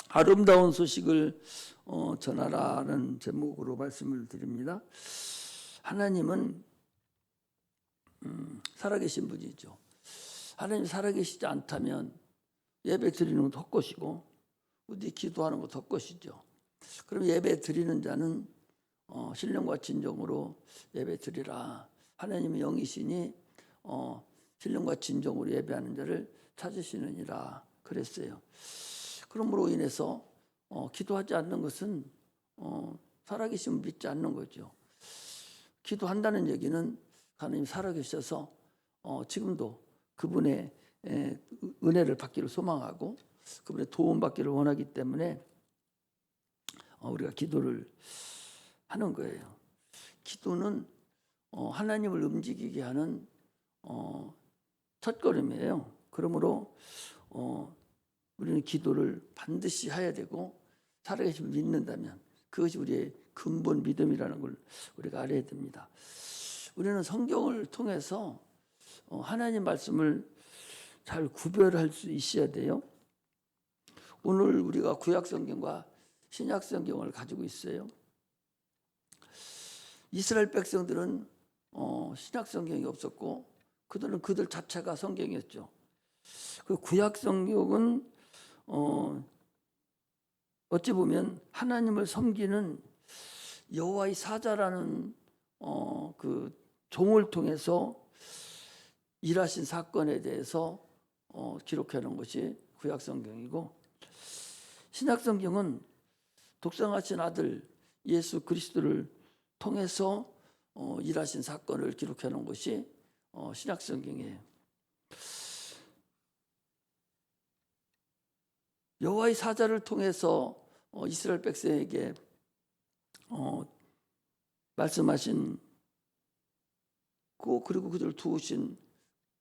아름다운 소식을 전하라는 제목으로 말씀을 드립니다. 하나님은 살아계신 분이죠. 하나님이 살아계시지 않다면 예배 드리는 것도 헛것이고 우리 기도하는 것도 헛것이죠. 그럼 예배 드리는 자는 신령과 진정으로 예배 드리라. 하나님이 영이시니 신령과 진정으로 예배하는 자를 찾으시느니라 그랬어요. 그러므로 인해서 기도하지 않는 것은 살아계심을 믿지 않는 거죠. 기도한다는 얘기는 하나님 살아계셔서 지금도 그분의 은혜를 받기를 소망하고 그분의 도움 받기를 원하기 때문에 우리가 기도를 하는 거예요. 기도는 하나님을 움직이게 하는 첫걸음이에요. 그러므로 우리는 기도를 반드시 해야 되고 살아계심을 믿는다면 그것이 우리의 근본 믿음이라는 걸 우리가 알아야 됩니다. 우리는 성경을 통해서 하나님 말씀을 잘 구별할 수 있어야 돼요. 오늘 우리가 구약 성경과 신약 성경을 가지고 있어요. 이스라엘 백성들은 신약 성경이 없었고 그들은 그들 자체가 성경이었죠. 그 구약 성경은 어찌 보면 하나님을 섬기는 여호와의 사자라는 그 종을 통해서 일하신 사건에 대해서 기록해 놓은 것이 구약 성경이고, 신약 성경은 독생하신 아들 예수 그리스도를 통해서 일하신 사건을 기록해 놓은 것이 신약 성경이에요. 여호와의 사자를 통해서 이스라엘 백성에게 말씀하신 그리고 그들을 도우신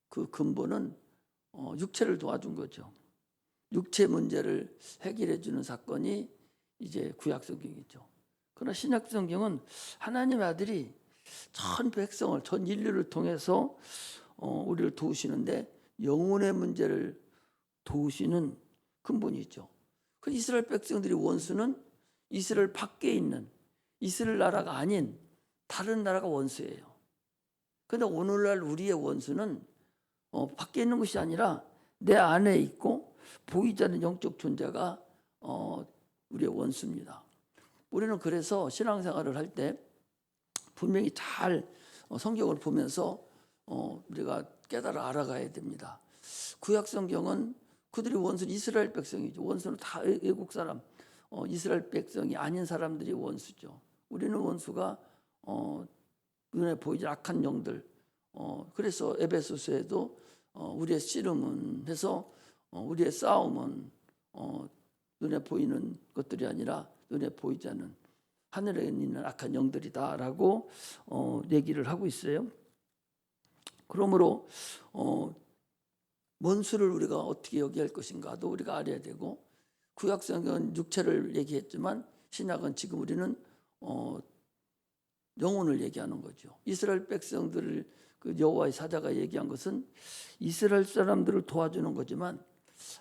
그 근본은 육체를 도와준 거죠. 육체 문제를 해결해 주는 사건이 이제 구약 성경이죠. 그러나 신약 성경은 하나님의 아들이 전 백성을, 전 인류를 통해서 우리를 도우시는데 영혼의 문제를 도우시는 근본이죠. 그 이스라엘 백성들이 원수는 이스라엘 밖에 있는 이스라엘 나라가 아닌 다른 나라가 원수예요. 그런데 오늘날 우리의 원수는 밖에 있는 것이 아니라 내 안에 있고 보이지 않는 영적 존재가 우리의 원수입니다. 우리는 그래서 신앙생활을 할 때 분명히 잘 성경을 보면서 우리가 깨달아 알아가야 됩니다. 구약 성경은 그들이 원수는 이스라엘 백성이죠. 원수는 다 외국 사람, 이스라엘 백성이 아닌 사람들이 원수죠. 우리는 원수가 눈에 보이지 악한 영들. 그래서 에베소서에도 우리의 씨름은 해서 우리의 싸움은 눈에 보이는 것들이 아니라 눈에 보이지 않는 하늘에 있는 악한 영들이다라고 얘기를 하고 있어요. 그러므로 원수를 우리가 어떻게 여기할 것인가도 우리가 알아야 되고, 구약성경은 육체를 얘기했지만 신약은 지금 우리는 영혼을 얘기하는 거죠. 이스라엘 백성들을 그 여호와의 사자가 얘기한 것은 이스라엘 사람들을 도와주는 거지만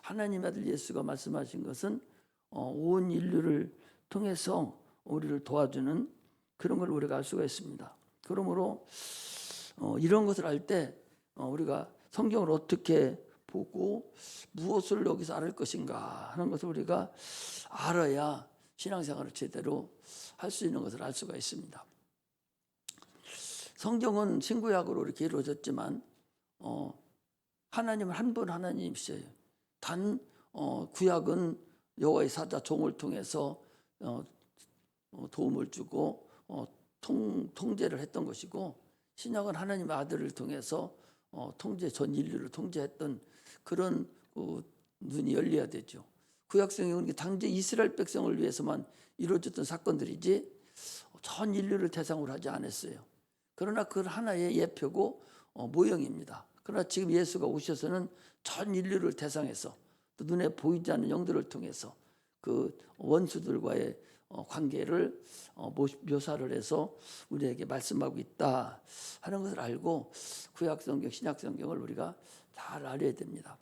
하나님의 아들 예수가 말씀하신 것은 온 인류를 통해서 우리를 도와주는 그런 걸 우리가 알 수가 있습니다. 그러므로 이런 것을 알 때 우리가 성경을 어떻게 보고 무엇을 여기서 알을 것인가 하는 것을 우리가 알아야 신앙생활을 제대로 할 수 있는 것을 알 수가 있습니다. 성경은 신구약으로 이렇게 이루어졌지만 하나님은 한 분 하나님이세요. 단 구약은 여호와의 사자 종을 통해서 도움을 주고 통제를 했던 것이고, 신약은 하나님의 아들을 통해서 전 인류를 통제했던 그런 눈이 열려야 되죠. 구약성경은 당시 이스라엘 백성을 위해서만 이루어졌던 사건들이지 전 인류를 대상으로 하지 않았어요. 그러나 그 하나의 예표고 모형입니다. 그러나 지금 예수가 오셔서는 전 인류를 대상해서 또 눈에 보이지 않는 영들을 통해서 그 원수들과의 관계를 묘사를 해서 우리에게 말씀하고 있다 하는 것을 알고 구약성경, 신약성경을 우리가 잘 알아야 됩니다.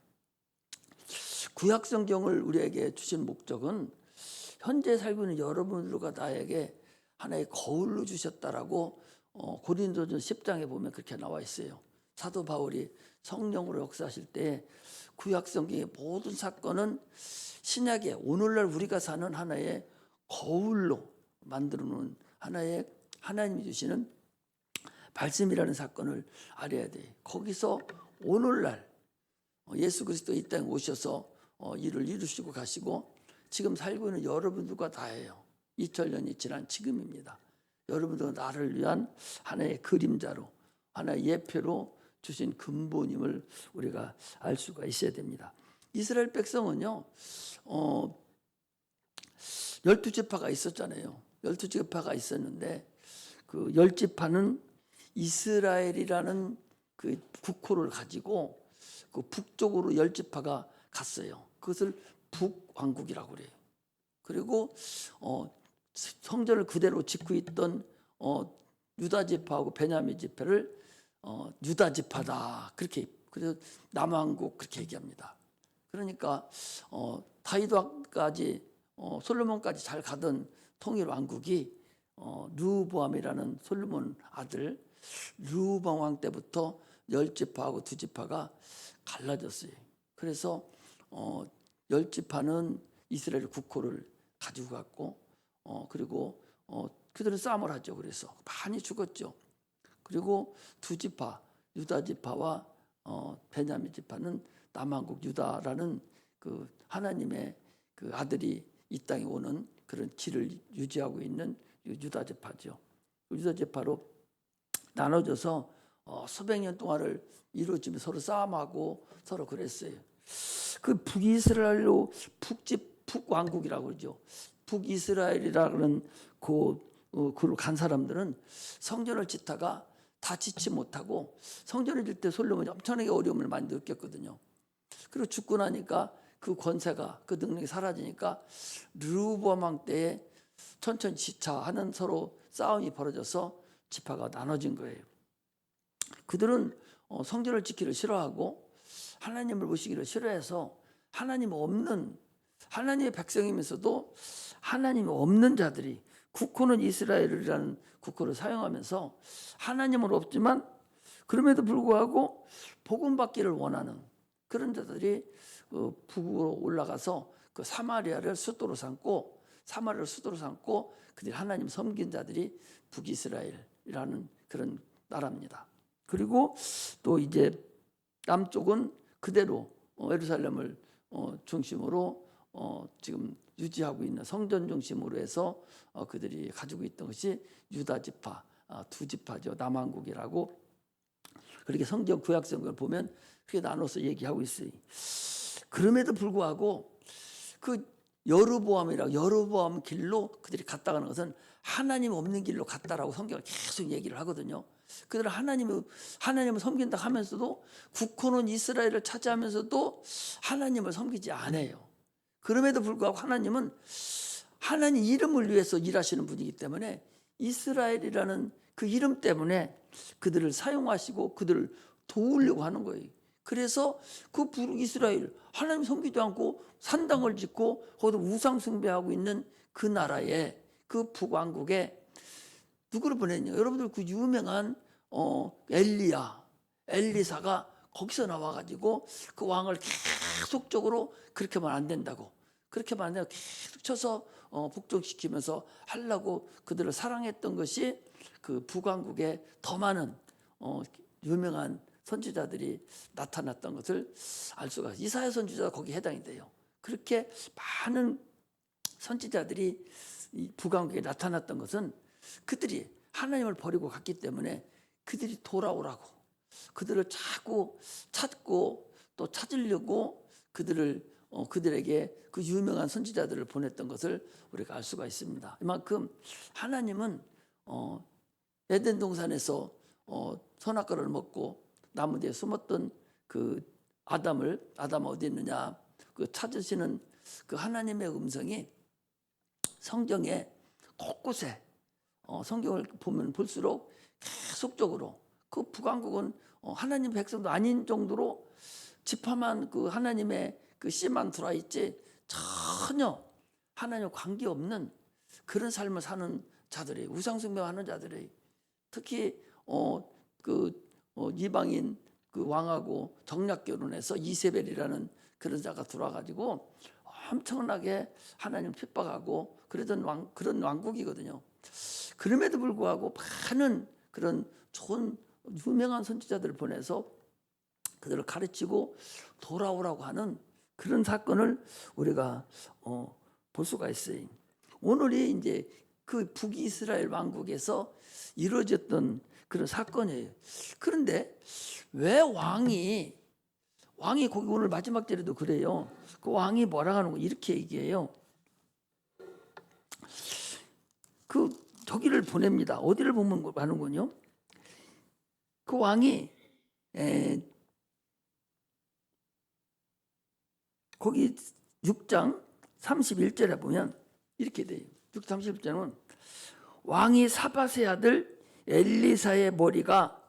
구약 성경을 우리에게 주신 목적은 현재 살고 있는 여러분들과 나에게 하나의 거울로 주셨다라고 고린도전 10장에 보면 그렇게 나와 있어요. 사도 바울이 성령으로 역사하실 때 구약 성경의 모든 사건은 신약에 오늘날 우리가 사는 하나의 거울로 만들어 놓은 하나의 하나님이 주시는 말씀이라는 사건을 알아야 돼. 거기서 오늘날 예수 그리스도 이 땅에 오셔서 일을 이루시고 가시고 지금 살고 있는 여러분들과 다예요. 2000년이 지난 지금입니다. 여러분들은 나를 위한 하나의 그림자로, 하나의 예표로 주신 근본임을 우리가 알 수가 있어야 됩니다. 이스라엘 백성은요, 12지파가 있었잖아요. 12지파가 있었는데 그 10지파는 이스라엘이라는 그 국호를 가지고 그 북쪽으로 10지파가 갔어요. 그것을 북왕국이라고 그래요. 그리고 성전을 그대로 짓고 있던 유다 지파하고 베냐민 지파를 유다 지파다 그렇게, 그래서 남왕국 그렇게 얘기합니다. 그러니까 다윗왕까지 솔로몬까지 잘 가던 통일 왕국이 르호보암이라는 솔로몬 아들 르호보암 왕 때부터 10지파하고 2지파가 갈라졌어요. 그래서 10지파는 이스라엘 국호를 가지고 갔고 그리고 그들은 싸움을 하죠. 그래서 많이 죽었죠. 그리고 2지파 유다 지파와 베냐민 지파는 남왕국 유다라는 그 하나님의 그 아들이 이 땅에 오는 그런 길을 유지하고 있는 유다 지파죠. 유다 지파로 나눠져서 수백 년 동안을 이루어지며 서로 싸움하고 서로 그랬어요. 그 북이스라엘로 북왕국이라고 그러죠. 북이스라엘이라는 그로 간 사람들은 성전을 짓다가 다 짓지 못하고 성전을 짓 때 솔로몬이 엄청나게 어려움을 많이 느꼈거든요. 그리고 죽고 나니까 그 권세가 그 능력이 사라지니까 르호보암 왕 때에 천천히 지차하는 서로 싸움이 벌어져서 지파가 나눠진 거예요. 그들은 성전을 지키기를 싫어하고 하나님을 모시기를 싫어해서 하나님 없는 하나님의 백성이면서도 하나님이 없는 자들이 국호는 이스라엘이라는 국호를 사용하면서 하나님은 없지만 그럼에도 불구하고 복음 받기를 원하는 그런 자들이 북으로 올라가서 그 사마리아를 수도로 삼고 그들이 하나님 섬긴 자들이 북이스라엘이라는 그런 나라입니다. 그리고 또 이제 남쪽은 그대로 예루살렘을 중심으로 지금 유지하고 있는 성전 중심으로 해서 그들이 가지고 있던 것이 유다 지파, 2지파죠. 남왕국이라고 그렇게 성경 구약 성경을 보면 그렇게 나눠서 얘기하고 있어요. 그럼에도 불구하고 그 여로보암 길로 그들이 갔다가는 것은 하나님 없는 길로 갔다라고 성경을 계속 얘기를 하거든요. 그들은 하나님을 섬긴다 하면서도 국호는 이스라엘을 차지하면서도 하나님을 섬기지 않아요. 그럼에도 불구하고 하나님은 하나님 이름을 위해서 일하시는 분이기 때문에 이스라엘이라는 그 이름 때문에 그들을 사용하시고 그들을 도우려고 하는 거예요. 그래서 그 북이스라엘 하나님 섬기지 않고 산당을 짓고 거기서 우상 숭배하고 있는 그 나라에 그 북왕국에 누구를 보냈냐? 여러분들 그 유명한 엘리사가 거기서 나와가지고 그 왕을 계속적으로 그렇게 하면 안 된다고, 그렇게 하면 안 된다고 계속 쳐서 복종시키면서 하려고 그들을 사랑했던 것이 그 북왕국에 더 많은 유명한 선지자들이 나타났던 것을 알 수가 있어요. 이사야 선지자가 거기에 해당이 돼요. 그렇게 많은 선지자들이 이 북왕국에 나타났던 것은 그들이 하나님을 버리고 갔기 때문에 그들이 돌아오라고, 그들을 자꾸 찾고 또 찾으려고 그들에게 그 유명한 선지자들을 보냈던 것을 우리가 알 수가 있습니다. 이만큼 하나님은 에덴 동산에서 선악과를 먹고 나무 뒤에 숨었던 그 아담 어디 있느냐 그 찾으시는 그 하나님의 음성이 성경에 곳곳에 성경을 보면 볼수록 계속적으로 그 북왕국은 하나님 백성도 아닌 정도로 지파만 그 하나님의 그 씨만 들어와 있지 전혀 하나님 관계 없는 그런 삶을 사는 자들이, 우상 숭배하는 자들이, 특히 이방인 그 왕하고 정략 결혼해서 이세벨이라는 그런 자가 들어와가지고 엄청나게 하나님 핍박하고 그런 왕국이거든요. 그럼에도 불구하고 많은 그런 좋은 유명한 선지자들을 보내서 그들을 가르치고 돌아오라고 하는 그런 사건을 우리가 볼 수가 있어요. 오늘이 이제 그 북이스라엘 왕국에서 이루어졌던 그런 사건이에요. 그런데 왜 왕이 거기 오늘 마지막 절에도 그래요. 그 왕이 뭐라 하는 거 이렇게 얘기해요. 그 저기를 보냅니다. 어디를 보면 하는군요. 그 왕이 거기 6장 31절에 보면 이렇게 돼요. 6장 31절은 왕이 사밧의 아들 엘리사의 머리가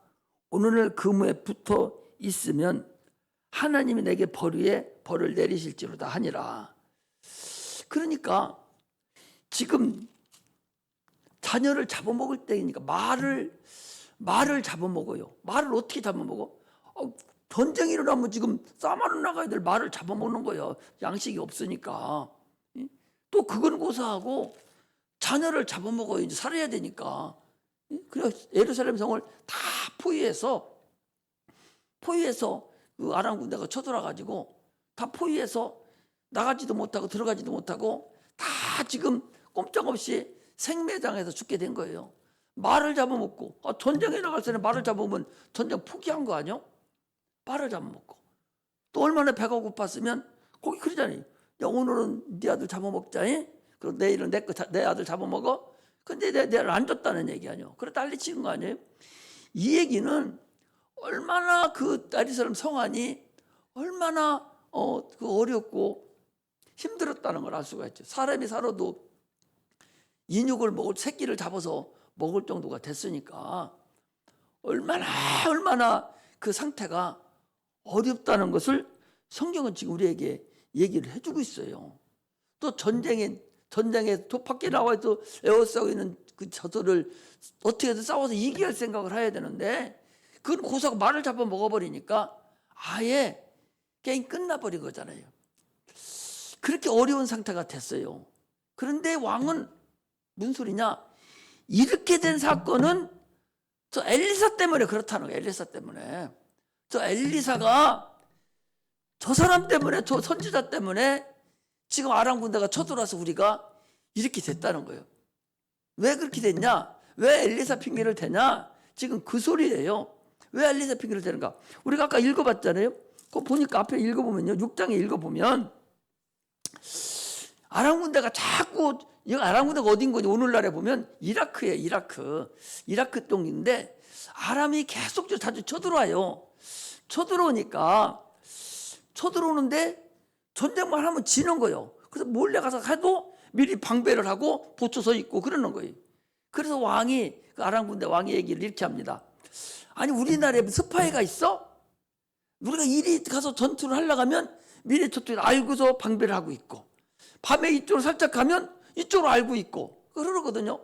오늘 그무에 붙어 있으면 하나님이 내게 벌 위에 벌을 내리실지로다 하니라. 그러니까 지금 자녀를 잡아먹을 때니까 말을 잡아먹어요. 말을 어떻게 잡아먹어? 전쟁이 일어나면 지금 싸움하러 나가야 될 말을 잡아먹는 거예요. 양식이 없으니까. 또 그건 고사하고 자녀를 잡아먹어 이제 살아야 되니까. 그래서 예루살렘 성을 다 포위해서 그 아람 군대가 쳐들어가지고 다 포위해서 나가지도 못하고 들어가지도 못하고 다 지금 꼼짝없이 생매장에서 죽게 된 거예요. 말을 잡아먹고 전쟁에 나갈 때는 말을 잡아먹으면 전쟁 포기한 거 아니요? 말을 잡아먹고 또 얼마나 배가 고팠으면 거기 그러잖아요. 야, 오늘은 네 아들 잡아먹자. 그리고 내일은 내 아들 잡아먹어. 근데 내 아들 안 줬다는 얘기 아니요? 그래 난리치는 거 아니에요? 이 얘기는 얼마나 그 예루살렘 성안이 얼마나 어렵고 힘들었다는 걸 알 수가 있죠. 사람이 살아도 인육을 먹을 새끼를 잡아서 먹을 정도가 됐으니까 얼마나 그 상태가 어렵다는 것을 성경은 지금 우리에게 얘기를 해주고 있어요. 또 전쟁에 밖에 나와서 에워싸고 있는 그 저들을 어떻게든 싸워서 이겨야 할 생각을 해야 되는데 그건 고사가 말을 잡아 먹어버리니까 아예 게임 끝나버린 거잖아요. 그렇게 어려운 상태가 됐어요. 그런데 왕은 무슨 소리냐? 이렇게 된 사건은 저 엘리사 때문에 그렇다는 거예요. 엘리사 때문에. 저 엘리사가 저 사람 때문에, 저 선지자 때문에 지금 아람 군대가 쳐들어와서 우리가 이렇게 됐다는 거예요. 왜 그렇게 됐냐? 왜 엘리사 핑계를 대냐? 지금 그 소리예요. 왜 엘리사 핑계를 대는가? 우리가 아까 읽어봤잖아요. 그거 보니까 앞에 읽어보면요. 6장에 읽어보면 아람 군대가 자꾸, 이 아람 군대가 어딘 거지? 오늘날에 보면 이라크예요. 이라크 쪽인데 아람이 계속 자주 쳐들어와요. 쳐들어오는데 전쟁만 하면 지는 거예요. 그래서 몰래 가서 해도 미리 방배를 하고 보초서 있고 그러는 거예요. 그래서 왕이, 그 아람 군대 왕의 얘기를 이렇게 합니다. 아니 우리나라에 스파이가 있어? 우리가 이리 가서 전투를 하려고 하면 미리 저쪽에 알고서 방배를 하고 있고 밤에 이쪽으로 살짝 가면 이쪽으로 알고 있고 그러거든요.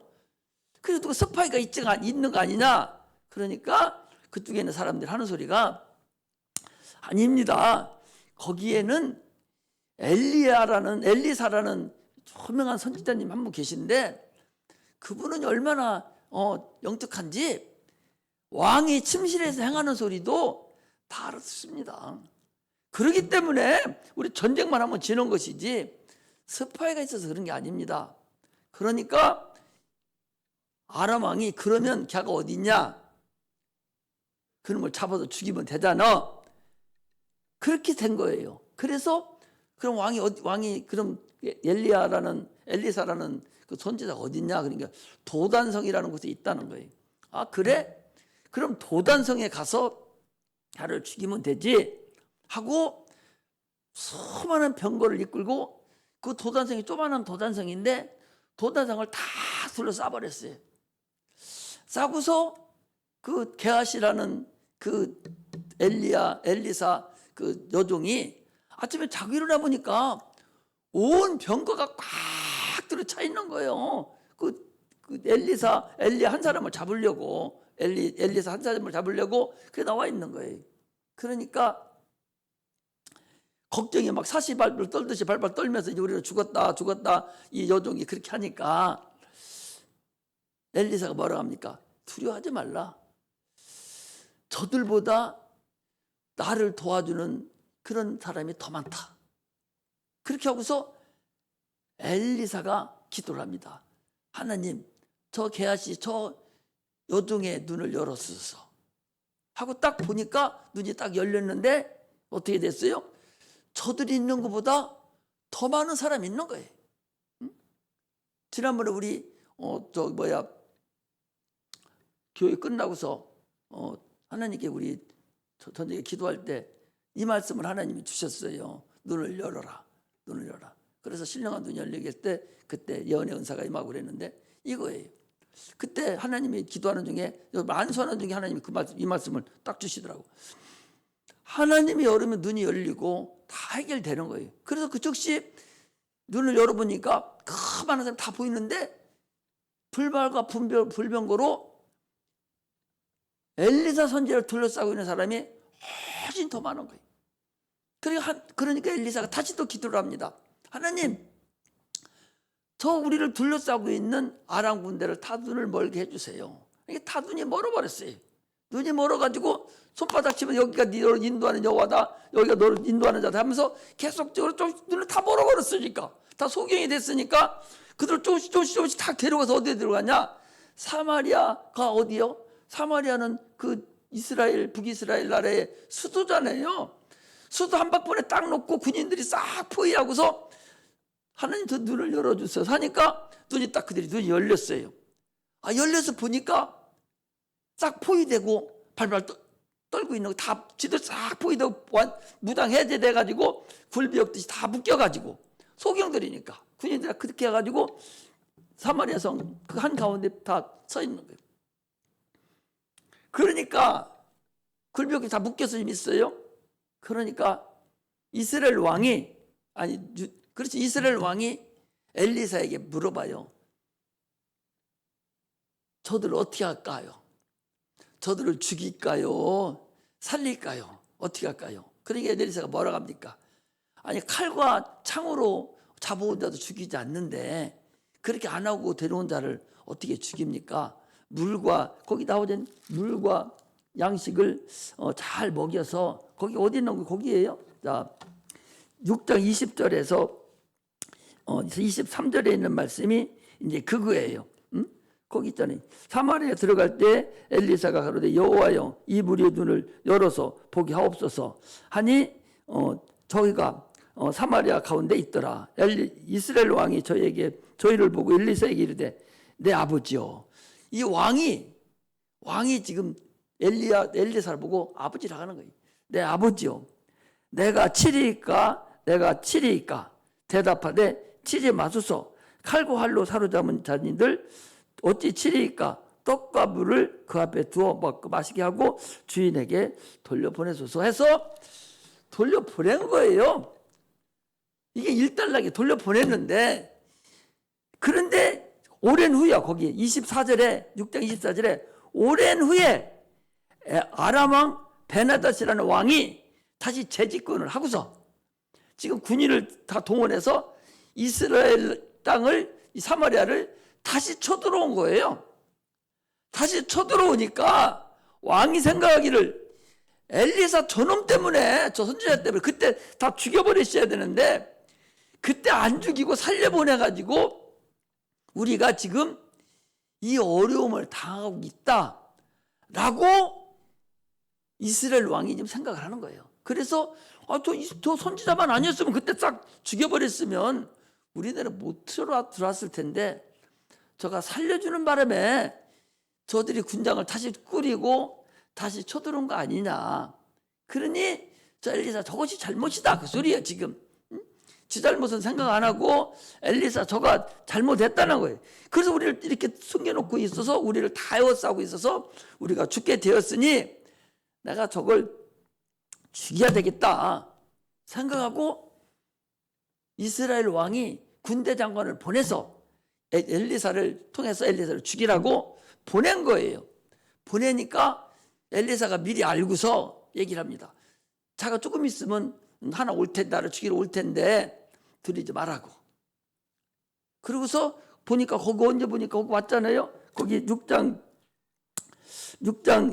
그래서 누가 스파이가 있는 거 아니냐? 그러니까 그쪽에 있는 사람들이 하는 소리가 아닙니다. 거기에는 엘리사라는 유명한 선지자님 한 분 계신데 그분은 얼마나 영특한지 왕이 침실에서 행하는 소리도 다 알았습니다. 그렇기 때문에 우리 전쟁만 하면 지는 것이지 스파이가 있어서 그런 게 아닙니다. 그러니까 아람 왕이 그러면 걔가 어디 있냐? 그런 걸 잡아서 죽이면 되잖아. 그렇게 된 거예요. 그래서 그럼 왕이 그럼 엘리사라는 그 선지자가 어디 있냐? 그러니까 도단성이라는 곳에 있다는 거예요. 아 그래? 그럼 도단성에 가서 걔를 죽이면 되지 하고 수많은 병거를 이끌고 그 도단성이 조그마한 도단성인데 도단성을 다 둘러싸버렸어요. 싸고서 그 게하시라는 그 엘리사 그 여종이 아침에 자고 일어나 보니까 온 병거가 꽉 들어차 있는 거예요. 엘리 한 사람을 잡으려고, 엘리사 한 사람을 잡으려고 그게 나와 있는 거예요. 그러니까 걱정이 막 사시발발 떨듯이 발발 떨면서 이제 우리는 죽었다 이 여종이 그렇게 하니까 엘리사가 뭐라고 합니까? 두려워하지 말라. 저들보다 나를 도와주는 그런 사람이 더 많다. 그렇게 하고서 엘리사가 기도를 합니다. 하나님, 저 게하시 저 여종의 눈을 열어주소서 하고 딱 보니까 눈이 딱 열렸는데 어떻게 됐어요? 저들이 있는 것보다 더 많은 사람이 있는 거예요. 응? 지난번에 우리 교회 끝나고서 하나님께 우리 저녁에 기도할 때 이 말씀을 하나님이 주셨어요. 눈을 열어라. 눈을 열어라. 그래서 신령한 눈이 열리게 했을 때 그때 예언의 은사가 임하고 그랬는데 이거예요. 그때 하나님이 기도하는 중에 만수하는 중에 하나님이 이 말씀을 딱 주시더라고. 하나님이 열으면 눈이 열리고 다 해결되는 거예요. 그래서 그 즉시 눈을 열어보니까 그 많은 사람이 다 보이는데 불발과 불병거로 엘리사 선지자를 둘러싸고 있는 사람이 훨씬 더 많은 거예요. 그러니까 엘리사가 다시 또 기도를 합니다. 하나님, 저 우리를 둘러싸고 있는 아람 군대를 타둔을 멀게 해주세요. 이게 타둔이 멀어버렸어요. 눈이 멀어가지고 손바닥 치면 여기가 너를 인도하는 여호와다, 여기가 너를 인도하는 자다 하면서 계속적으로 눈을 다 멀어버렸으니까, 다 소경이 됐으니까 그들을 조금씩 다 데려가서 어디에 들어가냐? 사마리아가 어디요? 사마리아는 그 북이스라엘 나라의 수도잖아요. 수도 한바퀴에 딱 놓고 군인들이 싹 포위하고서 하나님 저 눈을 열어주세요 하니까 눈이 딱 그들이 눈이 열렸어요. 열려서 보니까 싹 포위되고 발발 떨고 있는 거 다 지들 싹 포위되고 무장 해제돼가지고 굴비역듯이 다 묶여가지고 소경들이니까 군인들이 그렇게 해가지고 사마리아 성 그 한가운데 다 서 있는 거예요. 그러니까 굴비역이 다 묶여서 있어요. 그러니까 이스라엘 왕이 이스라엘 왕이 엘리사에게 물어봐요. 저들을 어떻게 할까요? 저들을 죽일까요? 살릴까요? 어떻게 할까요? 그러니까 엘리사가 뭐라고 합니까? 칼과 창으로 잡아온 자도 죽이지 않는데 그렇게 안 하고 데려온 자를 어떻게 죽입니까? 거기 나오는 물과 양식을 잘 먹여서 거기 어디 있는 거 거기예요. 자, 6장 20절에서 23절에 있는 말씀이 이제 그거예요. 거기 있잖아요. 사마리아에 들어갈 때 엘리사가 가로되 여호와여 이 무리의 눈을 열어서 보게 하옵소서 하니 저희가 사마리아 가운데 있더라. 이스라엘 왕이 저희를 보고 엘리사에게 이르되 내 아버지요. 이 왕이 지금 엘리사를 보고 아버지라고 하는 거예요. 내 아버지요. 내가 치리이까 대답하되 치지 마소서. 칼과 활로 사로잡은 자님들 어찌 치리이까? 떡과 물을 그 앞에 두어 먹고 마시게 하고 주인에게 돌려보내소서 해서 돌려보낸 거예요. 이게 일단락에 돌려보냈는데 그런데 오랜 후야 거기 24절에 6장 24절에 오랜 후에 아람 왕 베나닷이라는 왕이 다시 재집권을 하고서 지금 군인을 다 동원해서 이스라엘 땅을 이 사마리아를 다시 쳐들어온 거예요. 다시 쳐들어오니까 왕이 생각하기를 엘리사 저놈 때문에 저 선지자 때문에 그때 다 죽여버리셔야 되는데 그때 안 죽이고 살려보내가지고 우리가 지금 이 어려움을 당하고 있다라고 이스라엘 왕이 지금 생각을 하는 거예요. 그래서 저 선지자만 아니었으면 그때 싹 죽여버렸으면 우리나라 못 들어왔을 텐데 저가 살려주는 바람에 저들이 군장을 다시 꾸리고 다시 쳐들어온 거 아니냐. 그러니 저 엘리사 저것이 잘못이다 그 소리예요 지금. 지 잘못은 생각 안 하고 엘리사 저가 잘못했다는 거예요. 그래서 우리를 이렇게 숨겨놓고 있어서 우리를 다 에워싸고 있어서 우리가 죽게 되었으니 내가 저걸 죽여야 되겠다. 생각하고 이스라엘 왕이 군대 장관을 보내서 엘리사를 통해서 엘리사를 죽이라고 보낸 거예요. 보내니까 엘리사가 미리 알고서 얘기를 합니다. 자가 조금 있으면 하나 올 텐데, 나를 죽이러 올 텐데 들이지 말라고. 그러고서 보니까 거기 언제 보니까 거기 왔잖아요. 거기 6장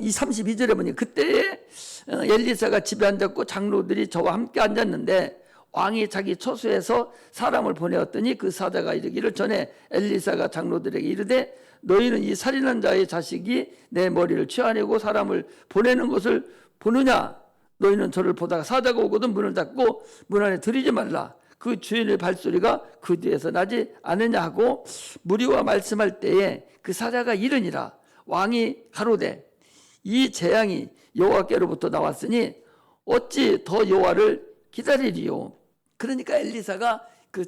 이 32절에 보니 그때에 엘리사가 집에 앉았고 장로들이 저와 함께 앉았는데 왕이 자기 처소에서 사람을 보내었더니 그 사자가 이르기를 전에 엘리사가 장로들에게 이르되 너희는 이 살인한 자의 자식이 내 머리를 치어내고 사람을 보내는 것을 보느냐? 너희는 저를 보다가 사자가 오거든 문을 닫고 문 안에 들이지 말라. 그 주인의 발소리가 그 뒤에서 나지 않느냐 하고 무리와 말씀할 때에 그 사자가 이르니라. 왕이 가로되 이 재앙이 여호와께로부터 나왔으니 어찌 더 여호와를 기다리리요. 그러니까 엘리사가 그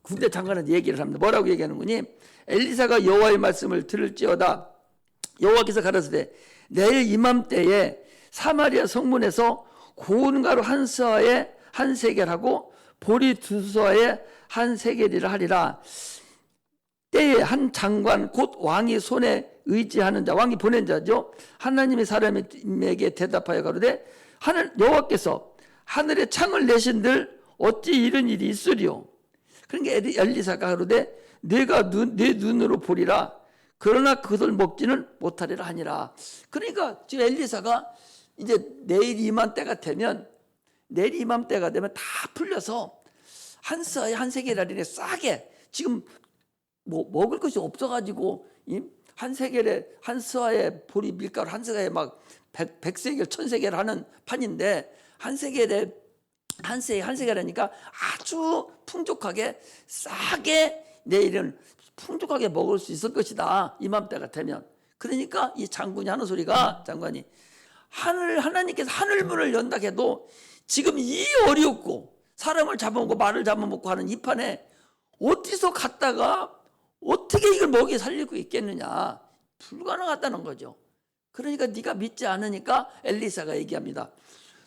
군대 장관한테 얘기를 합니다. 뭐라고 얘기하는거니? 엘리사가 여호와의 말씀을 들을지어다. 여호와께서 가라사대 내일 이맘때에 사마리아 성문에서 고운 가루 한 서에 한 세겔하고 보리 두 서에 한 세겔이라 하리라. 때에 한 장관 곧 왕이 손에 의지하는 자, 왕이 보낸 자죠. 하나님의 사람에게 대답하여 가로되 하늘 여호와께서 하늘에 창을 내신들 어찌 이런 일이 있으리요. 그러니까 엘리사가 가로되 내가 내 눈으로 보리라. 그러나 그것을 먹지는 못하리라 하니라. 그러니까 지금 엘리사가 이제 내일 이맘때가 되면 다 풀려서 한 서에 한 세겔이라니 싸게 지금 뭐 먹을 것이 없어가지고 한 세겔에 한 서에 보리 밀가루 한 서에 막 100세겔 1000세겔 하는 판인데 한 세겔에 한 세겔 하니까 아주 풍족하게 싸게 내일은 풍족하게 먹을 수 있을 것이다. 이맘때가 되면. 그러니까 이 장군이 하는 소리가 장관이 하나님께서 하늘문을 연다 해도 지금 이 어렵고 사람을 잡아먹고 말을 잡아먹고 하는 이 판에 어디서 갔다가 어떻게 이걸 먹이 살리고 있겠느냐. 불가능하다는 거죠. 그러니까 네가 믿지 않으니까 엘리사가 얘기합니다.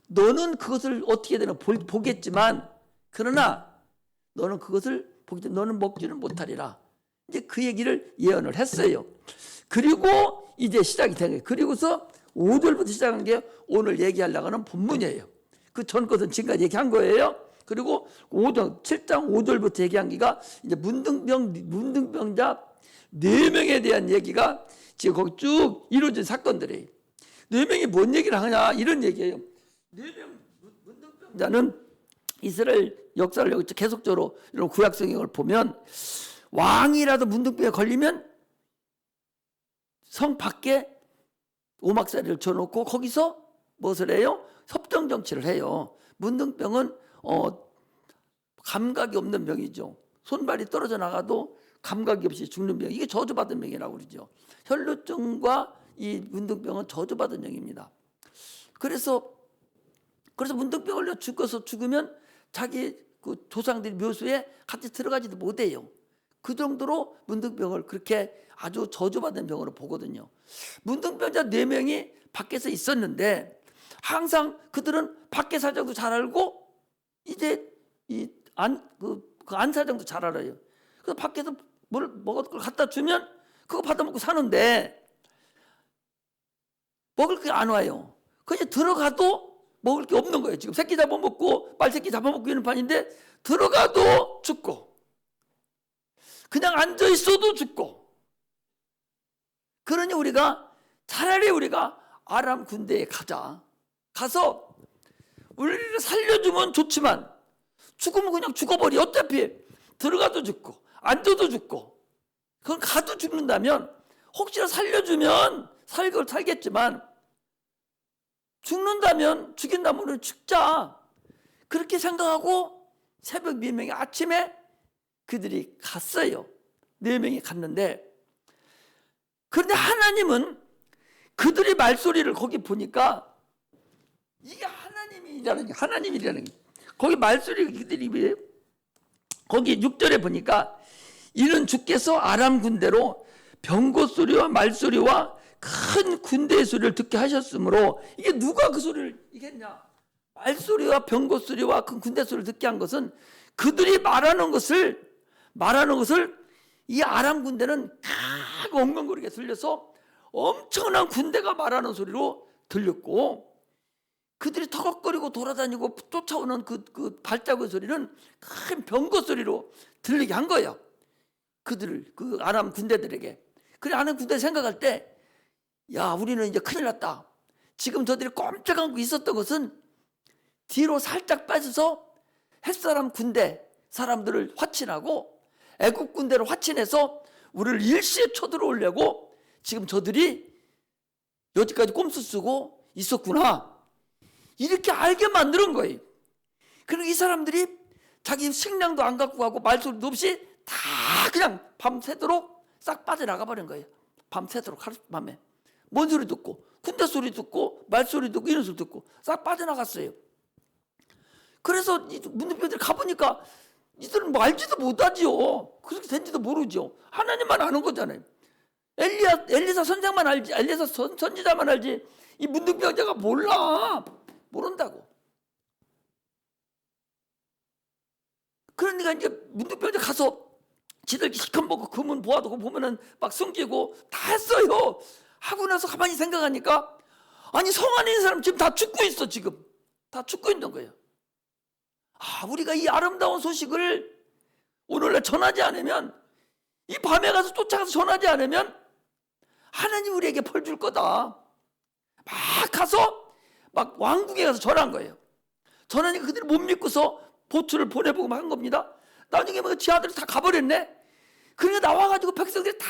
너는 그것을 어떻게 되나 보겠지만 그러나 너는 그것을 너는 먹지는 못하리라. 이제 그 얘기를 예언을 했어요. 그리고 이제 시작이 된 거예요. 그리고서 5절부터 시작한 게 오늘 얘기하려고 하는 본문이에요. 그 전 것은 지금까지 얘기한 거예요. 그리고 7장 5절부터 얘기한 게가 이제 문둥병자 4명에 대한 얘기가 지금 거기 쭉 이루어진 사건들이에요. 4명이 뭔 얘기를 하냐 이런 얘기예요. 4명 문둥병자는 이스라엘 역사를 계속적으로 이런 구약 성경을 보면 왕이라도 문둥병에 걸리면 성 밖에 오막살이를 쳐놓고 거기서 무엇을 해요? 협정 정치를 해요. 문둥병은 감각이 없는 병이죠. 손발이 떨어져 나가도 감각이 없이 죽는 병. 이게 저주받은 병이라고 그러죠. 혈루증과 이 문둥병은 저주받은 병입니다. 그래서 문둥병 걸려 죽으면 자기 그 조상들이 묘소에 같이 들어가지도 못해요. 그 정도로 문둥병을 그렇게 아주 저주받은 병으로 보거든요. 문둥병자 4명이 밖에서 있었는데 항상 그들은 밖에 사정도 잘 알고 이제 안 사정도 잘 알아요. 그래서 밖에서 먹을 걸 갖다 주면 그거 받아먹고 사는데 먹을 게 안 와요. 그냥 들어가도 먹을 게 없는 거예요. 지금 새끼 잡아먹고 말새끼 잡아먹고 있는 판인데 들어가도 죽고 그냥 앉아 있어도 죽고. 그러니 차라리 우리가 아람 군대에 가서 우리를 살려주면 좋지만 죽으면 그냥 죽어버려. 어차피 들어가도 죽고 앉아도 죽고 그건 가도 죽는다면 혹시나 살려주면 살겠지만 죽인다면 우리 죽자. 그렇게 생각하고 새벽 4명이 아침에 그들이 갔어요. 4명이 갔는데 그런데 하나님은 그들의 말소리를 거기 보니까 이게 하나님이라는 게 거기 말소리 그들이 거기 6절에 보니까 이는 주께서 아람 군대로 병거 소리와 말소리와 큰 군대의 소리를 듣게 하셨으므로 이게 누가 그 소리를 이겠냐? 말소리와 병거 소리와 그 군대 소리를 듣게 한 것은 그들이 말하는 것을 이 아람 군대는 막 엉엉거리게 들려서 엄청난 군대가 말하는 소리로 들렸고, 그들이 터벅거리고 돌아다니고 쫓아오는 그 발자국 소리는 큰 병거 소리로 들리게 한 거예요. 그 아람 군대들에게. 그래, 아람 군대 생각할 때, 야, 우리는 이제 큰일 났다. 지금 저들이 꼼짝 않고 있었던 것은 뒤로 살짝 빠져서 햇사람 군대 사람들을 화친하고 애국 군대를 화친해서 우리를 일시에 쳐들어오려고 지금 저들이 여기까지 꼼수 쓰고 있었구나, 이렇게 알게 만드는 거예요. 그러니까 이 사람들이 자기 식량도 안 갖고 가고 말소리도 없이 다 그냥 밤새도록 싹 빠져나가 버린 거예요. 밤새도록 하룻밤에 뭔 소리 듣고 군대 소리 듣고 말소리 듣고 이런 소리 듣고 싹 빠져나갔어요. 그래서 문둥병들이 가보니까 이들은 뭐 알지도 못하지요. 그렇게 된지도 모르죠. 하나님만 아는 거잖아요. 엘리사 선생만 알지, 엘리사 선지자만 알지, 이 문둥병자가 모른다고. 그러니까 이제 문둥병자 가서 지들 실컷 먹고 금은 보아두고 보면은 막 숨기고 다 했어요. 하고 나서 가만히 생각하니까, 아니 성 안에 있는 사람 지금 다 죽고 있어. 지금 다 죽고 있는 거예요. 아, 우리가 이 아름다운 소식을 오늘날 전하지 않으면, 이 밤에 가서 쫓아가서 전하지 않으면 하나님 우리에게 벌 줄 거다. 막 가서 막 왕궁에 가서 전한 거예요. 전하니까 그들이 못 믿고서 보트를 보내보고 한 겁니다. 나중에 뭐 지 아들이 다 가버렸네. 그러니까 나와가지고 백성들이 다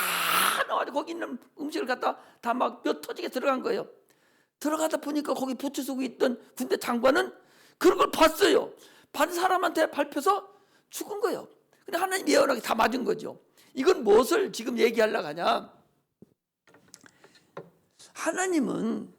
나와가지고 거기 있는 음식을 갖다 다 막 몇 터지게 들어간 거예요. 들어가다 보니까 거기 보트 속에 있던 군대 장관은 그런 걸 봤어요. 반 사람한테 밟혀서 죽은 거예요. 근데 하나님 예언하게 다 맞은 거죠. 이건 무엇을 지금 얘기하려고 하냐? 하나님은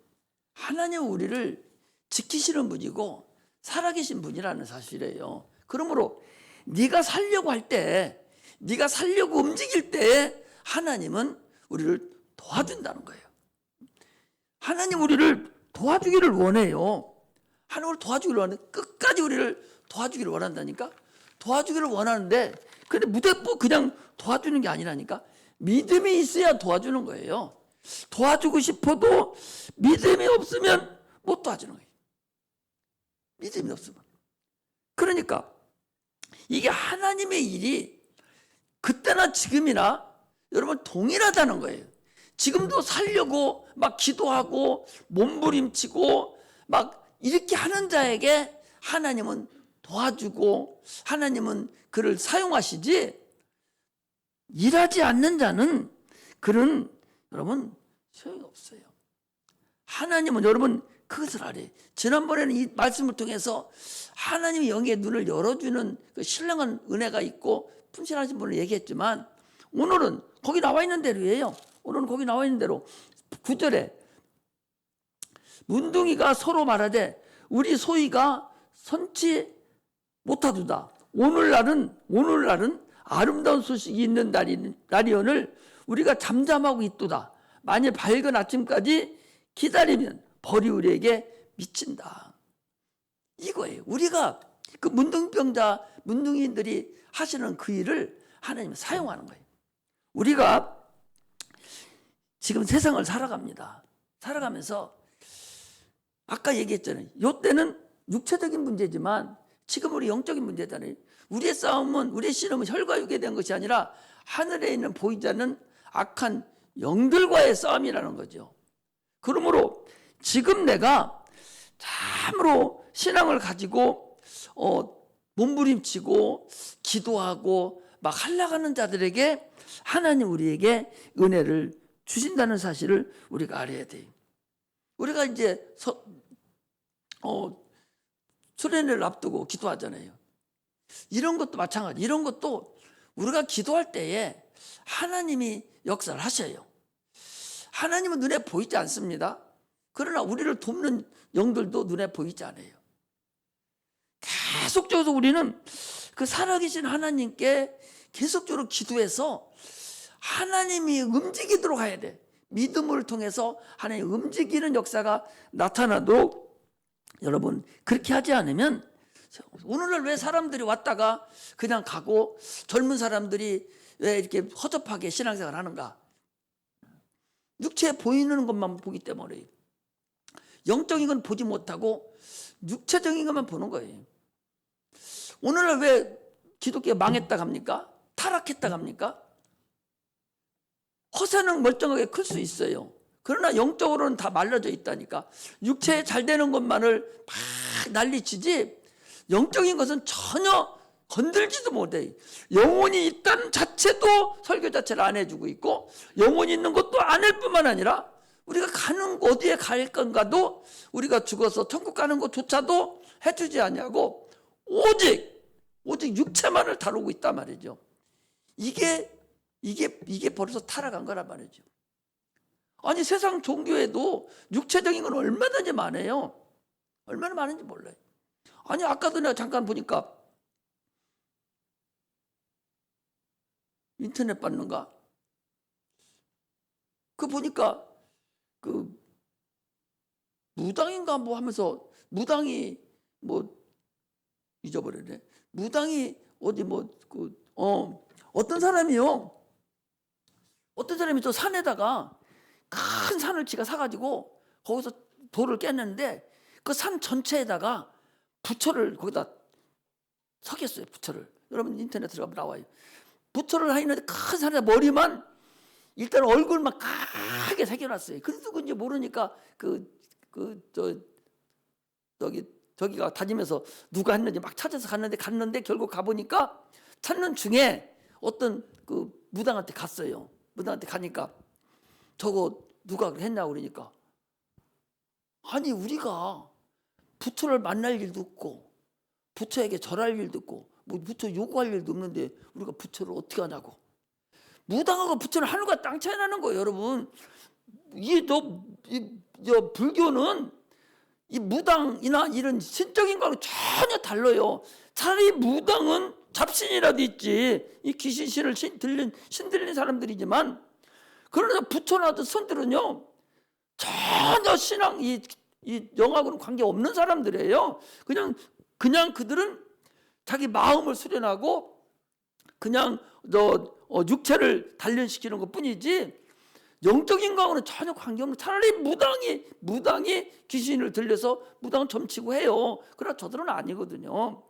우리를 지키시는 분이고 살아계신 분이라는 사실이에요. 그러므로 네가 살려고 할 때, 네가 살려고 움직일 때 하나님은 우리를 도와준다는 거예요. 하나님 우리를 도와주기를 원해요. 하나님을 도와주기를 원하는데, 끝까지 우리를 도와주기를 원한다니까. 도와주기를 원하는데, 근데 무대뽀 그냥 도와주는 게 아니라니까. 믿음이 있어야 도와주는 거예요. 도와주고 싶어도 믿음이 없으면 못 도와주는 거예요. 믿음이 없으면. 그러니까 이게 하나님의 일이 그때나 지금이나 여러분 동일하다는 거예요. 지금도 살려고 막 기도하고 몸부림치고 막 이렇게 하는 자에게 하나님은 도와주고 하나님은 그를 사용하시지, 일하지 않는 자는 그런 여러분 소용이 없어요. 하나님은 여러분 그것을 알아요. 지난번에는 이 말씀을 통해서 하나님이 영의 눈을 열어주는 그 신령한 은혜가 있고 분실하신 분을 얘기했지만, 오늘은 거기 나와 있는 대로예요. 오늘은 거기 나와 있는 대로 9절에 문둥이가 서로 말하되 우리 소위가 선치 못하도다. 오늘날은 아름다운 소식이 있는 날이오늘 우리가 잠잠하고 있도다. 만일 밝은 아침까지 기다리면 벌이 우리에게 미친다. 이거예요. 우리가 그 문둥이인들이 하시는 그 일을 하나님이 사용하는 거예요. 우리가 지금 세상을 살아갑니다. 살아가면서 아까 얘기했잖아요. 이때는 육체적인 문제지만 지금 우리 영적인 문제잖아요. 우리의 싸움은, 우리의 씨름은 혈과 육에 대한 것이 아니라 하늘에 있는 보이지 않는 악한 영들과의 싸움이라는 거죠. 그러므로 지금 내가 참으로 신앙을 가지고 몸부림치고 기도하고 막 하려가는 자들에게 하나님 우리에게 은혜를 주신다는 사실을 우리가 알아야 돼요. 우리가 이제 수련회를 앞두고 기도하잖아요. 이런 것도 마찬가지. 이런 것도 우리가 기도할 때에 하나님이 역사를 하셔요. 하나님은 눈에 보이지 않습니다. 그러나 우리를 돕는 영들도 눈에 보이지 않아요. 계속적으로 우리는 그 살아계신 하나님께 계속적으로 기도해서 하나님이 움직이도록 해야 돼. 믿음을 통해서 하나님이 움직이는 역사가 나타나도록 여러분 그렇게 하지 않으면 오늘날 왜 사람들이 왔다가 그냥 가고 젊은 사람들이 왜 이렇게 허접하게 신앙생활 하는가? 육체에 보이는 것만 보기 때문에 영적인 건 보지 못하고 육체적인 것만 보는 거예요. 오늘날 왜 기독교가 망했다 합니까? 타락했다 합니까? 허세는 멀쩡하게 클 수 있어요. 그러나 영적으로는 다 말라져 있다니까. 육체에 잘 되는 것만을 막 난리치지 영적인 것은 전혀 건들지도 못해. 영혼이 있다는 자체도 설교 자체를 안 해주고 있고 영혼이 있는 것도 안 할 뿐만 아니라 우리가 가는 어디에 갈 건가도 우리가 죽어서 천국 가는 것조차도 해주지 않냐고 오직 육체만을 다루고 있단 말이죠. 이게 벌써 타락한 거란 말이죠. 아니 세상 종교에도 육체적인 건 얼마든지 많아요. 얼마나 많은지 몰라요. 아니 아까도 내가 잠깐 보니까 인터넷 봤는가? 그 보니까 그 무당인가 뭐 하면서 무당이 뭐 잊어버렸네. 무당이 어디 어떤 사람이요. 어떤 사람이 또 산에다가 큰 산을 지가 사가지고 거기서 돌을 깼는데 그 산 전체에다가 부처를 거기다 석였어요. 부처를. 여러분 인터넷 들어가면 나와요. 부처를 하는데 큰 산에다 머리만 일단 얼굴만 크게 새겨놨어요. 그래서 그런지 모르니까 저기가 다니면서 누가 했는지 막 찾아서 갔는데 결국 가보니까 찾는 중에 어떤 그 무당한테 갔어요. 무당한테 가니까 저거 누가 했냐고 그러니까 아니 우리가 부처를 만날 일도 없고 부처에게 절할 일도 없고 뭐 부처 요구할 일도 없는데 우리가 부처를 어떻게 하냐고. 무당하고 부처는 하늘과 땅 차이 나는 거예요. 여러분 불교는 이 무당이나 이런 신적인 거하고 전혀 달라요. 차라리 무당은 잡신이라도 있지 이 귀신신을 신들린 사람들이지만 그러나 부처나 선들은요 전혀 신앙 이 영하고는 관계 없는 사람들이에요. 그냥 그들은 자기 마음을 수련하고 그냥 육체를 단련시키는 것뿐이지 영적인 거하고는 전혀 관계없는 차라리 무당이 귀신을 들려서 무당 점치고 해요. 그러나 저들은 아니거든요.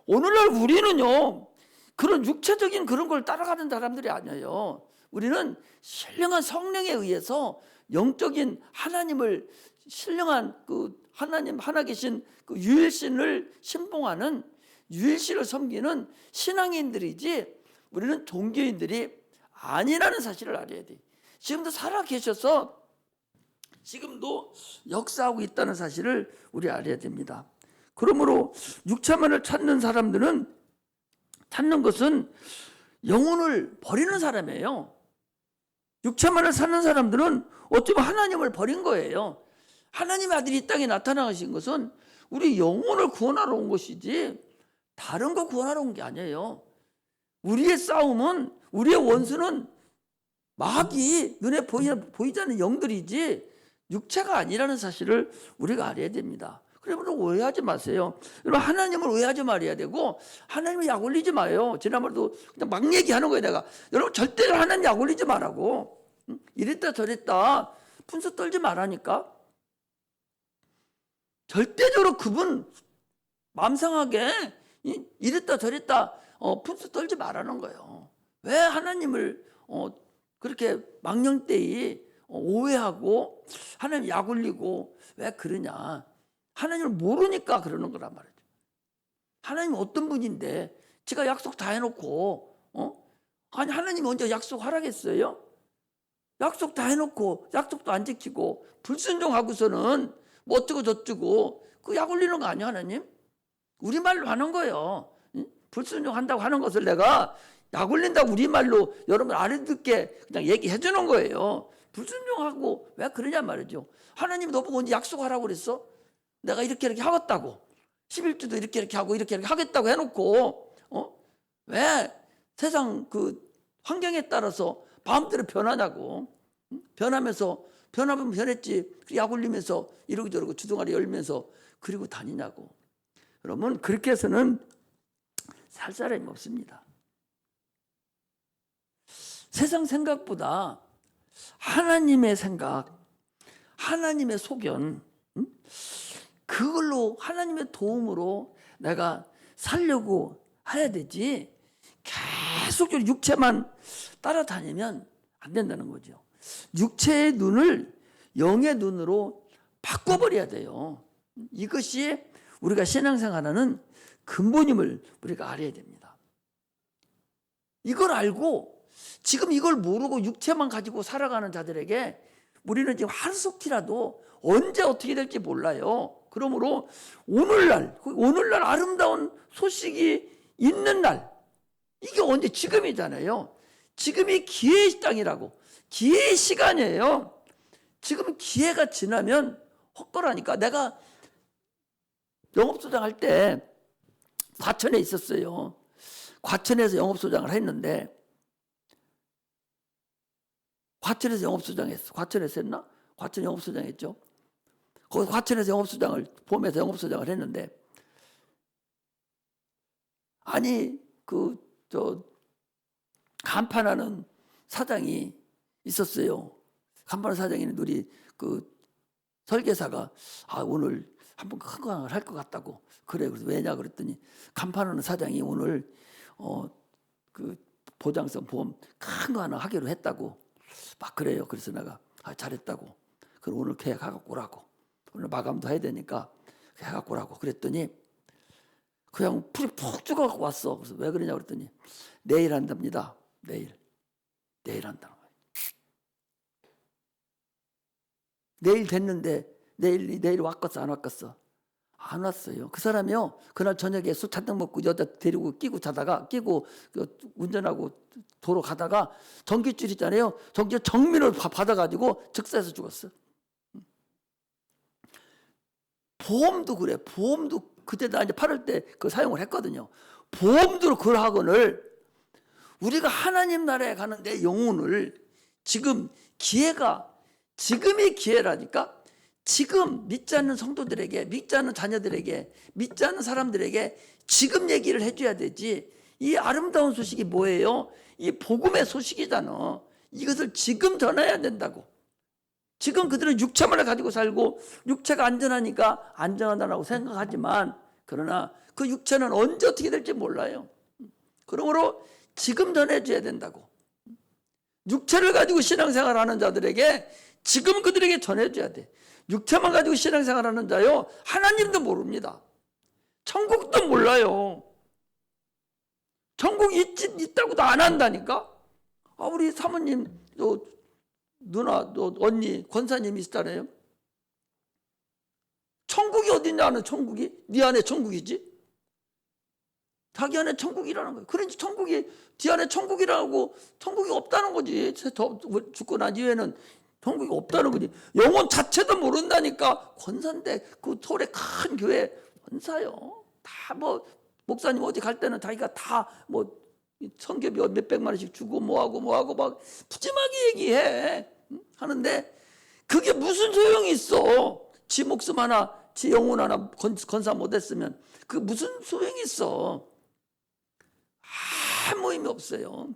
오늘날 우리는요 그런 육체적인 그런 걸 따라가는 사람들이 아니에요. 우리는 신령한 성령에 의해서 영적인 하나님을 신령한 그 하나님 하나 계신 그 유일신을 신봉하는 유일신을 섬기는 신앙인들이지 우리는 종교인들이 아니라는 사실을 알아야 돼. 지금도 살아 계셔서 지금도 역사하고 있다는 사실을 우리 알아야 됩니다. 그러므로 육체만을 찾는 사람들은 찾는 것은 영혼을 버리는 사람이에요. 육체만을 사는 사람들은 어쩌면 하나님을 버린 거예요. 하나님의 아들이 이 땅에 나타나신 것은 우리 영혼을 구원하러 온 것이지 다른 거 구원하러 온 게 아니에요. 우리의 싸움은 우리의 원수는 마귀 눈에 보이지 않는 영들이지 육체가 아니라는 사실을 우리가 알아야 됩니다. 그러면 오해하지 마세요. 여러분 하나님을 오해하지 말아야 되고 하나님을 약 올리지 마요. 지난번에도 그냥 막 얘기하는 거예요. 내가 여러분 절대로 하나님 약 올리지 말라고. 이랬다 저랬다 분수 떨지 말라니까. 절대적으로 그분 마음 상하게 이랬다 저랬다 분수 떨지 말라는 거예요. 왜 하나님을 그렇게 망령되이 오해하고 하나님 약 올리고 왜 그러냐. 하나님을 모르니까 그러는 거란 말이죠. 하나님은 어떤 분인데 지가 약속 다 해놓고 아니 하나님이 언제 약속하라겠어요? 약속 다 해놓고 약속도 안 지키고 불순종하고서는 뭐 어쩌고 저쩌고 그 약 올리는 거 아니야 하나님? 우리말로 하는 거예요. 불순종한다고 하는 것을 내가 약 올린다고 우리말로 여러분 알아듣게 그냥 얘기해 주는 거예요. 불순종하고 왜 그러냐 말이죠. 하나님이 너보고 언제 약속하라고 그랬어? 내가 이렇게 하겠다고 11주도 이렇게 하고 이렇게 하겠다고 해놓고 왜 세상 그 환경에 따라서 마음대로 변하냐고. 변하면서 변하면 변했지. 약 올리면서 이러고 저러고 주둥아리 열면서 그리고 다니냐고. 그러면 그렇게 해서는 살 사람이 없습니다. 세상 생각보다 하나님의 생각, 하나님의 소견, 그걸로 하나님의 도움으로 내가 살려고 해야 되지, 계속적으로 육체만 따라다니면 안 된다는 거죠. 육체의 눈을 영의 눈으로 바꿔버려야 돼요. 이것이 우리가 신앙생활하는 근본임을 우리가 알아야 됩니다. 이걸 알고 지금 이걸 모르고 육체만 가지고 살아가는 자들에게 우리는 지금 한속티라도 언제 어떻게 될지 몰라요. 그러므로 오늘날 아름다운 소식이 있는 날, 이게 언제? 지금이잖아요. 지금이 기회의 땅이라고. 기회의 시간이에요. 지금 기회가 지나면 헛거라니까. 내가 영업소장 할 때 과천에 있었어요. 과천에서 영업소장을 했는데, 과천에서 영업소장 했어. 과천에서 했나? 과천 영업소장 했죠. 거기 과천에서 영업소장을, 봄에서 영업소장을 했는데, 아니, 간판하는 사장이 있었어요. 간판하는 사장이 있는데, 우리 설계사가, 오늘 한번 큰 거 할 것 같다고. 그래. 그래서 왜냐 그랬더니, 간판하는 사장이 오늘, 보장성 보험 큰 거 하나 하기로 했다고. 막 그래요. 그래서 내가, 잘했다고. 그럼 오늘 계약하고 오라고. 오늘 마감도 해야 되니까 계약하고 오라고. 그랬더니, 그냥 풀이 푹 죽어갖고 왔어. 그래서 왜 그러냐 그랬더니, 내일 한답니다. 내일 한다는 거예요. 내일 됐는데, 내일 왔겠어, 안 왔겠어? 안 왔어요. 그 사람이요, 그날 저녁에 술 잔뜩 먹고 여자 데리고 끼고 운전하고 도로 가다가 전기줄 있잖아요. 전기 정민을 받아가지고 즉사해서 죽었어. 보험도 그래. 보험도 그때 나 이제 8월 때 그 사용을 했거든요. 보험도 그 학원을 우리가 하나님 나라에 가는 내 영혼을 지금 지금이 기회라니까. 지금 믿지 않는 성도들에게, 믿지 않는 자녀들에게, 믿지 않는 사람들에게 지금 얘기를 해줘야 되지. 이 아름다운 소식이 뭐예요? 이 복음의 소식이잖아. 이것을 지금 전해야 된다고. 지금 그들은 육체만을 가지고 살고 육체가 안전하니까 안전하다고 생각하지만, 그러나 그 육체는 언제 어떻게 될지 몰라요. 그러므로 지금 전해줘야 된다고. 육체를 가지고 신앙생활하는 자들에게 지금 그들에게 전해줘야 돼. 육체만 가지고 신앙생활하는 자요, 하나님도 모릅니다. 천국도 몰라요. 천국이 있다고도 안 한다니까. 우리 사모님, 누나, 언니, 권사님이 있잖아요. 천국이 어딨냐 하는 천국이? 네 안에 천국이지. 자기 안에 천국이라는 거예요. 그런지 천국이 네 안에 천국이라고, 천국이 없다는 거지. 죽고 난 이후에는 천국이 없다는 거지. 영혼 자체도 모른다니까. 권사인데 그 서울의 큰 교회 권사요. 다 목사님 어디 갈 때는 자기가 다 성교비 몇백만 원씩 주고 뭐하고 막 푸짐하게 얘기해. 하는데 그게 무슨 소용이 있어. 지 목숨 하나, 지 영혼 하나 건사 못했으면 그 무슨 소용이 있어. 아무 의미 없어요.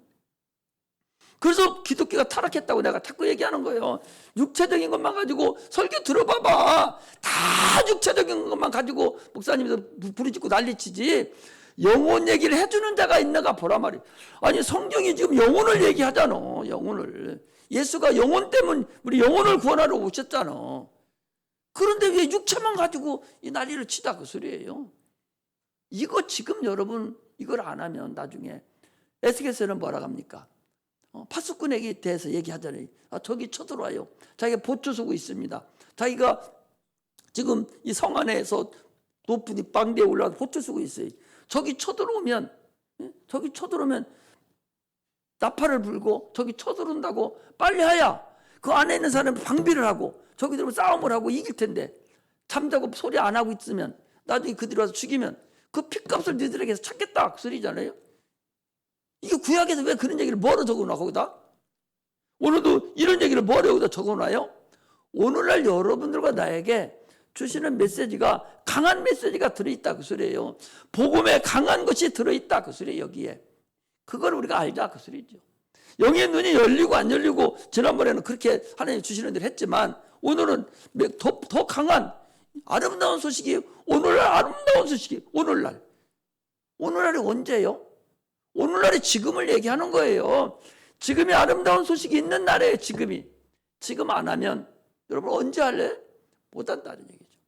그래서 기독교가 타락했다고 내가 자꾸 얘기하는 거예요. 육체적인 것만 가지고 설교 들어봐봐. 다 육체적인 것만 가지고 목사님도 부르짖고 난리치지. 영혼 얘기를 해주는 자가 있는가 보란 말이에요. 아니, 성경이 지금 영혼을 얘기하잖아. 영혼을. 예수가 영혼 때문에 우리 영혼을 구원하러 오셨잖아. 그런데 왜 육체만 가지고 이 난리를 치다, 그 소리예요. 이거 지금 여러분 이걸 안 하면 나중에 에스겔서는 뭐라 합니까? 파수꾼에게 대해서 얘기하잖아요. 저기 쳐들어와요. 자기가 보초 서고 있습니다. 자기가 지금 이 성 안에서 높은 이 방대에 올라가서 보초 서고 있어요. 저기 쳐들어오면 나팔을 불고 저기 쳐들어온다고 빨리 하야. 그 안에 있는 사람은 방비를 하고 저기 들어오면 싸움을 하고 이길 텐데, 잠자고 소리 안 하고 있으면 나중에 그들이 와서 죽이면 그 핏값을 너희들에게서 찾겠다, 그 소리잖아요. 이게 구약에서 왜 그런 얘기를 뭐로 적어놔 거기다? 오늘도 이런 얘기를 뭐로 여기다 적어놔요? 오늘날 여러분들과 나에게 주시는 메시지가 강한 메시지가 들어있다 그 소리예요. 복음에 강한 것이 들어있다 그 소리예요. 여기에 그걸 우리가 알자 그 소리죠. 영의 눈이 열리고 안 열리고 지난번에는 그렇게 하나님 주시는 대로 했지만 오늘은 더 강한 아름다운 소식이 오늘날 아름다운 소식이 오늘날이 언제요? 오늘날이 지금을 얘기하는 거예요. 지금이 아름다운 소식이 있는 날이에요. 지금 안 하면 여러분 언제 할래? 못 한다는 얘기죠.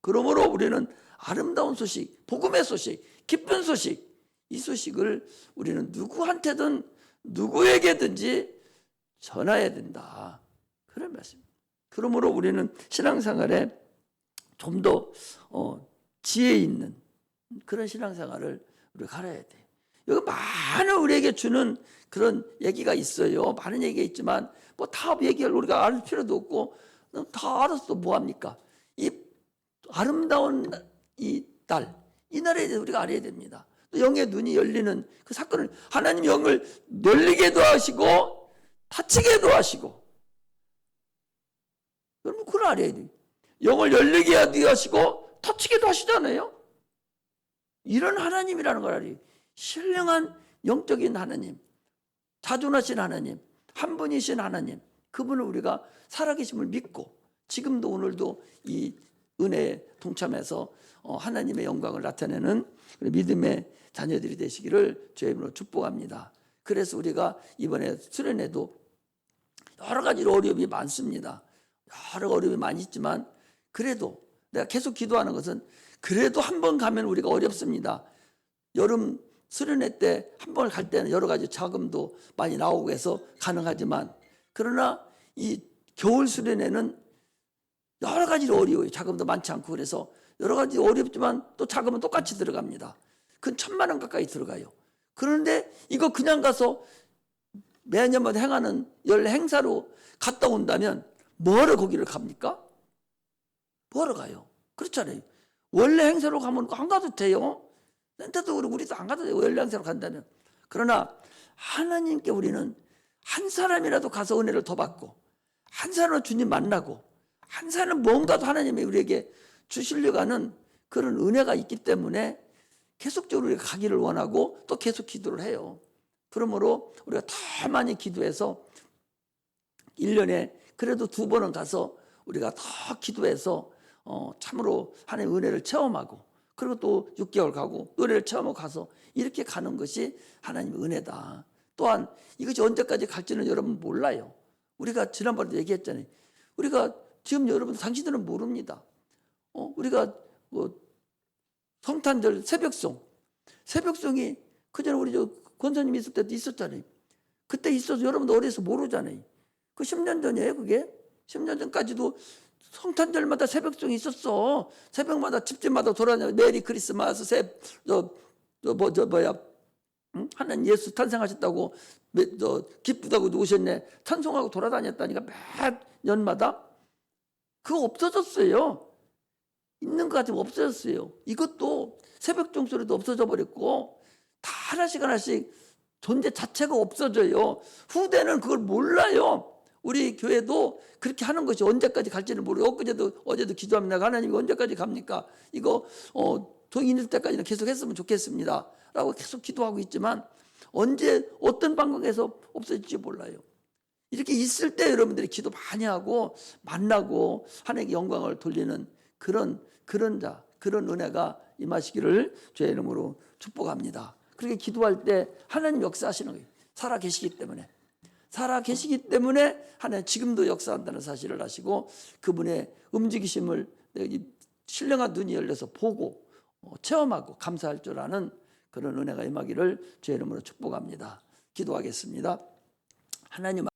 그러므로 우리는 아름다운 소식, 복음의 소식, 기쁜 소식, 이 소식을 우리는 누구한테든 누구에게든지 전해야 된다. 그런 말씀입니다. 그러므로 우리는 신앙생활에 좀 더 지혜 있는 그런 신앙생활을 우리가 갈아야 돼. 여기 많은 우리에게 주는 그런 얘기가 있어요. 많은 얘기가 있지만 뭐 다 얘기를 우리가 알 필요도 없고 다 알았어 뭐합니까? 이 아름다운 이 날에 대해서 우리가 알아야 됩니다. 또 영의 눈이 열리는 그 사건을 하나님 영을 열리게도 하시고 닫히게도 하시고 여러분 그걸 알아야 돼요. 영을 열리게 하시고 닫히게도 하시잖아요. 이런 하나님이라는 걸 알아요. 신령한 영적인 하나님, 자존하신 하나님, 한 분이신 하나님, 그분을 우리가 살아계심을 믿고 지금도 오늘도 이 은혜에 동참해서 하나님의 영광을 나타내는 믿음의 자녀들이 되시기를 주의 이름으로 축복합니다. 그래서 우리가 이번에 수련회도 여러 가지 어려움이 많습니다. 여러 어려움이 많이 있지만 그래도 내가 계속 기도하는 것은 그래도 한 번 가면 우리가 어렵습니다. 여름 수련회 때 한 번 갈 때는 여러 가지 자금도 많이 나오고 해서 가능하지만 그러나 이 겨울 수련회는 여러 가지로 어려워요. 자금도 많지 않고 그래서 여러 가지 어렵지만 또 자금은 똑같이 들어갑니다. 그건 1,000만 원 가까이 들어가요. 그런데 이거 그냥 가서 매년마다 행하는 행사로 갔다 온다면 뭐하러 거기를 갑니까? 뭐하러 가요? 그렇잖아요. 원래 행사로 가면 안 가도 돼요. 센터도 그렇고 우리도 안 가도 돼요. 원래 행사로 간다면. 그러나 하나님께 우리는 한 사람이라도 가서 은혜를 더 받고 한 사람은 주님 만나고 한 사람은 뭔가도 하나님이 우리에게 주시려고 하는 그런 은혜가 있기 때문에 계속적으로 우리가 가기를 원하고 또 계속 기도를 해요. 그러므로 우리가 더 많이 기도해서 1년에 그래도 2번은 가서 우리가 더 기도해서 참으로 하나님의 은혜를 체험하고 그리고 또 6개월 가고 은혜를 체험하고 가서 이렇게 가는 것이 하나님의 은혜다. 또한 이것이 언제까지 갈지는 여러분 몰라요. 우리가 지난번에도 얘기했잖아요. 우리가 지금 여러분 당신들은 모릅니다. 우리가 성탄절 새벽송이 그전에 우리 권사님 있을 때도 있었잖아요. 그때 있어서 여러분도 어려서 모르잖아요. 그 10년 전이에요. 그게 10년 전까지도 성탄절마다 새벽송이 있었어. 새벽마다 집집마다 돌아다녀. 메리 크리스마스 하나님 예수 탄생하셨다고 기쁘다고 누구셨네 찬송하고 돌아다녔다니까 매년마다 그거 없어졌어요. 있는 것 같으면 없어졌어요. 이것도 새벽 종소리도 없어져 버렸고 다 하나씩 존재 자체가 없어져요. 후대는 그걸 몰라요. 우리 교회도 그렇게 하는 것이 언제까지 갈지는 모르고 어제도 기도합니다. 하나님이 언제까지 갑니까? 이거 돈 있을 때까지는 계속 했으면 좋겠습니다. 라고 계속 기도하고 있지만 언제 어떤 방법에서 없어질지 몰라요. 이렇게 있을 때 여러분들이 기도 많이 하고 만나고 하나님께 영광을 돌리는 그런 은혜가 임하시기를 주의 이름으로 축복합니다. 그렇게 기도할 때 하나님 역사하시는 거예요. 살아 계시기 때문에 하나님 지금도 역사한다는 사실을 아시고 그분의 움직이심을 신령한 눈이 열려서 보고 체험하고 감사할 줄 아는 그런 은혜가 임하기를 주의 이름으로 축복합니다. 기도하겠습니다. 하나님